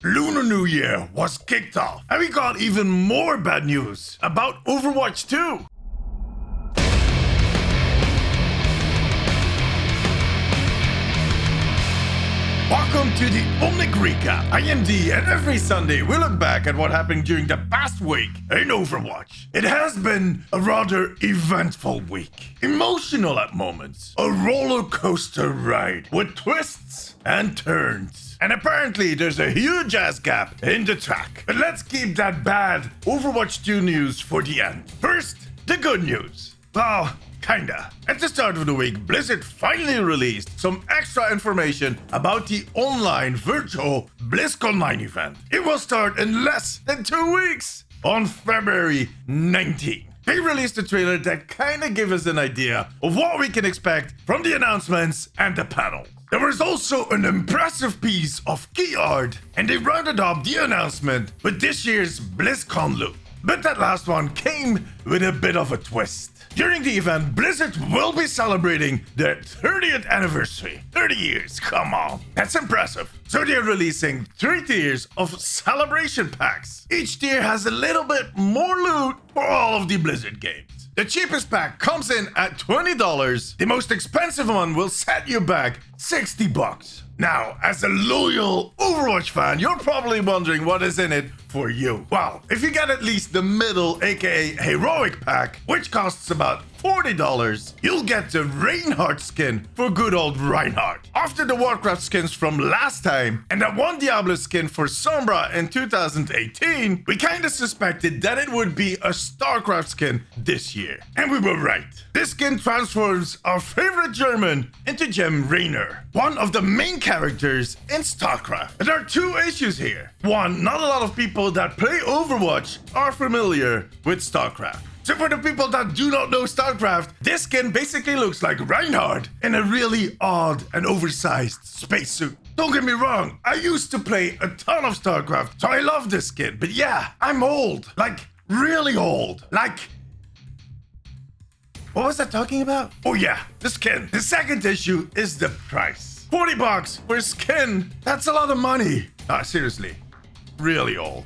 Lunar New Year was kicked off, and we got even more bad news about Overwatch 2. Welcome to the Omnic Recap. I am D, and every Sunday we look back at what happened during the past week in Overwatch. It has been a rather eventful week. Emotional at moments. A roller coaster ride with twists and turns. And apparently there's a huge ass gap in the track. But let's keep that bad Overwatch 2 news for the end. First, the good news. Well, kinda. At the start of the week, Blizzard finally released some extra information about the online virtual BlizzCon event. It will start in less than 2 weeks, on February 19th. They released a trailer that kinda gave us an idea of what we can expect from the announcements and the panel. There was also an impressive piece of key art, and they rounded up the announcement with this year's BlizzCon look. But that last one came with a bit of a twist. During the event, Blizzard will be celebrating their 30th anniversary. 30 years, come on. That's impressive. So they're releasing 3 tiers of celebration packs. Each tier has a little bit more loot for all of the Blizzard games. The cheapest pack comes in at $20. The most expensive one will set you back $60. Now, as a loyal Overwatch fan, you're probably wondering what is in it for you. Well, if you get at least the middle, aka heroic pack, which costs about $40, you'll get the Reinhardt skin for good old Reinhardt. After the Warcraft skins from last time and that one Diablo skin for Sombra in 2018, we kinda suspected that it would be a StarCraft skin this year. And we were right. This skin transforms our favorite German into Gem Rainer, one of the main characters in StarCraft. There are 2 issues here. One, not a lot of people that play Overwatch are familiar with StarCraft. So for the people that do not know StarCraft, this skin basically looks like Reinhardt in a really odd and oversized spacesuit. Don't get me wrong, I used to play a ton of StarCraft, so I love this skin. But yeah, I'm old. Like, really old. Like... What was I talking about? Oh yeah, the skin. The second issue is the price. $40 for skin. That's a lot of money. Ah, seriously. Really old.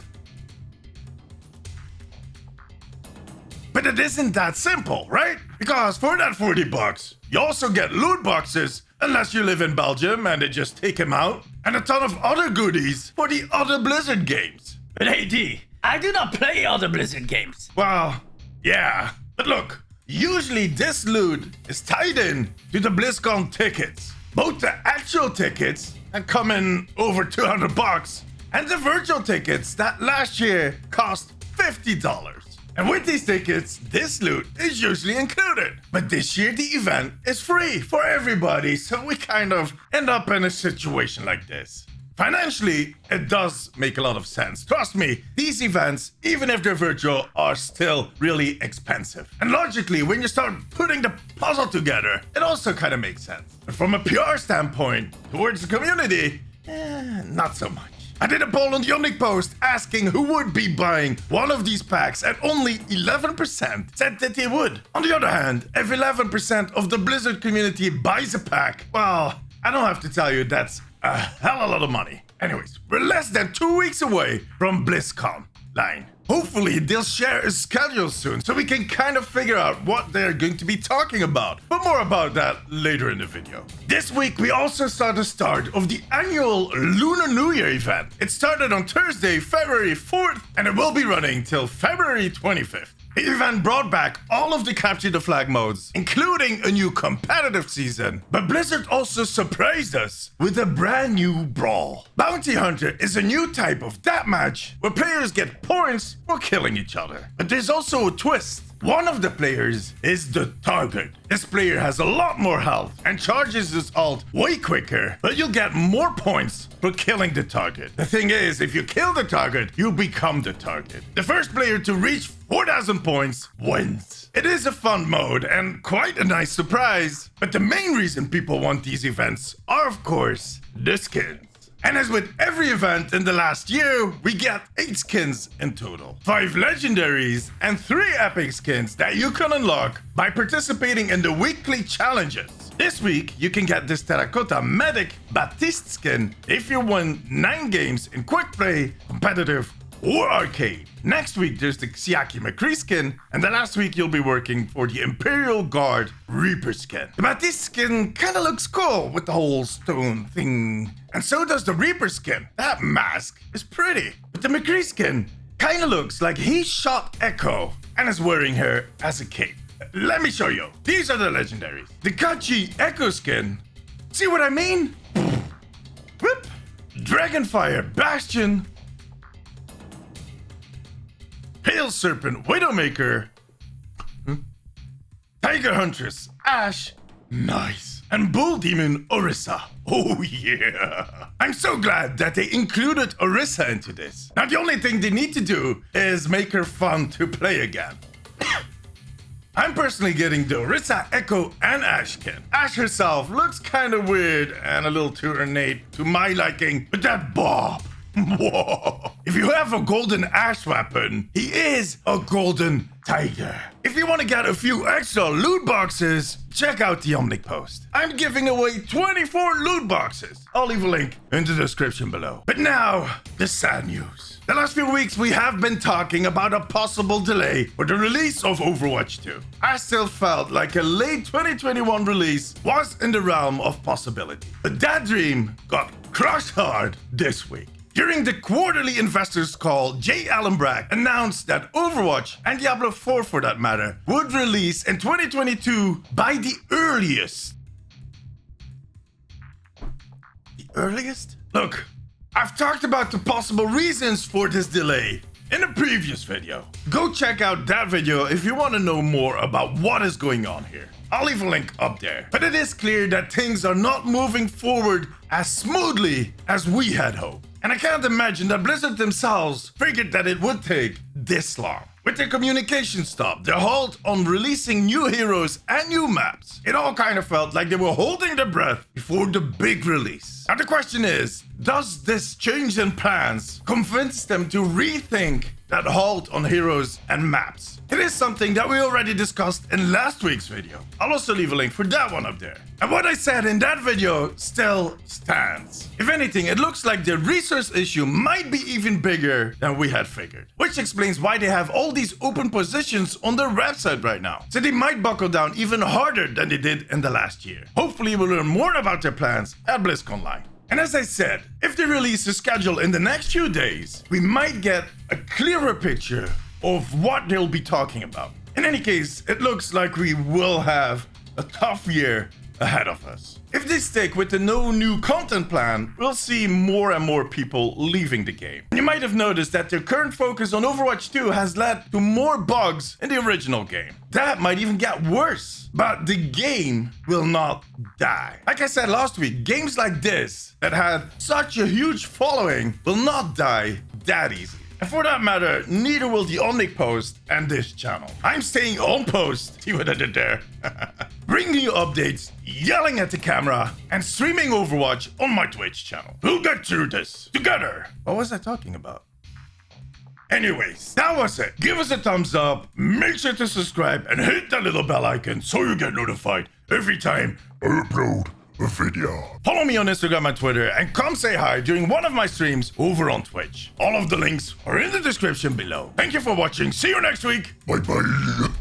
But it isn't that simple, right? Because for that $40, you also get loot boxes, unless you live in Belgium and they just take them out, and a ton of other goodies for the other Blizzard games. But hey D, I do not play other Blizzard games. Well, yeah. But look, usually this loot is tied in to the BlizzCon tickets. Both the actual tickets that come in over $200 and the virtual tickets that last year cost $50. And with these tickets, this loot is usually included. But this year, the event is free for everybody, so we kind of end up in a situation like this. Financially, it does make a lot of sense. Trust me, these events, even if they're virtual, are still really expensive. And logically, when you start putting the puzzle together, it also kind of makes sense. But from a PR standpoint, towards the community, not so much. I did a poll on the Omnic post asking who would be buying one of these packs, and only 11% said that they would. On the other hand, if 11% of the Blizzard community buys a pack, well, I don't have to tell you that's a hell of a lot of money. Anyways, we're less than 2 weeks away from BlizzCon line. Hopefully they'll share a schedule soon so we can kind of figure out what they're going to be talking about. But more about that later in the video. This week we also saw the start of the annual Lunar New Year event. It started on Thursday, February 4th, and it will be running till February 25th. The event brought back all of the Capture the Flag modes, including a new competitive season. But Blizzard also surprised us with a brand new brawl. Bounty Hunter is a new type of deathmatch where players get points for killing each other. But there's also a twist. One of the players is the target. This player has a lot more health and charges his ult way quicker, but you'll get more points for killing the target. The thing is, if you kill the target, you become the target. The first player to reach 4,000 points wins. It is a fun mode and quite a nice surprise, but the main reason people want these events are, of course, the skins. And as with every event in the last year, we get 8 skins in total. 5 legendaries and 3 epic skins that you can unlock by participating in the weekly challenges. This week, you can get this Terracotta Medic Baptiste skin if you win 9 games in quick play, competitive, or arcade. Next week, there's the Xiaki McCree skin, and the last week you'll be working for the Imperial Guard Reaper skin. The Baptiste skin kinda looks cool with the whole stone thing, and so does the Reaper skin. That mask is pretty. But the McCree skin kinda looks like he shot Echo and is wearing her as a cape. Let me show you. These are the legendaries. The Kachi Echo skin. See what I mean? Whoop. Dragonfire Bastion. Hail Serpent Widowmaker. Tiger Huntress Ash. Nice. And Bull Demon Orisa. Oh yeah. I'm so glad that they included Orisa into this. Now the only thing they need to do is make her fun to play again. I'm personally getting the Orisa, Echo, and Ash skin. Ash herself looks kind of weird and a little too ornate to my liking, but that bob. Whoa. If you have a golden Ash weapon, he is a golden tiger. If you want to get a few extra loot boxes, check out the Omnic post. I'm giving away 24 loot boxes. I'll leave a link in the description below. But now, the sad news. The last few weeks we have been talking about a possible delay for the release of Overwatch 2. I still felt like a late 2021 release was in the realm of possibility. But that dream got crushed hard this week. During the quarterly investors call, Jay Allen Bragg announced that Overwatch, and Diablo 4 for that matter, would release in 2022 by the earliest. The earliest? Look, I've talked about the possible reasons for this delay in a previous video. Go check out that video if you want to know more about what is going on here. I'll leave a link up there. But it is clear that things are not moving forward as smoothly as we had hoped. And I can't imagine that Blizzard themselves figured that it would take this long. With their communication stop, their halt on releasing new heroes and new maps, it all kind of felt like they were holding their breath before the big release. Now the question is, does this change in plans convince them to rethink that halt on heroes and maps? It is something that we already discussed in last week's video. I'll also leave a link for that one up there. And what I said in that video still stands. If anything, it looks like the resource issue might be even bigger than we had figured. Which explains why they have all these open positions on their website right now. So they might buckle down even harder than they did in the last year. Hopefully we'll learn more about their plans at BlizzCon. And as I said, if they release a schedule in the next few days, we might get a clearer picture of what they'll be talking about. In any case, it looks like we will have a tough year ahead of us. If they stick with the no new content plan, we'll see more and more people leaving the game. You might have noticed that their current focus on Overwatch 2 has led to more bugs in the original game. That might even get worse, but the game will not die. Like I said last week, games like this that had such a huge following will not die that easy. And for that matter, neither will the Omnic post and this channel. I'm staying on post. See what I did there? Bringing you updates, yelling at the camera, and streaming Overwatch on my Twitch channel. We'll get through this together. What was I talking about? Anyways, that was it. Give us a thumbs up, make sure to subscribe, and hit that little bell icon so you get notified every time I upload a video. Follow me on Instagram and Twitter, and come say hi during one of my streams over on Twitch. All of the links are in the description below. Thank you for watching. See you next week. Bye bye.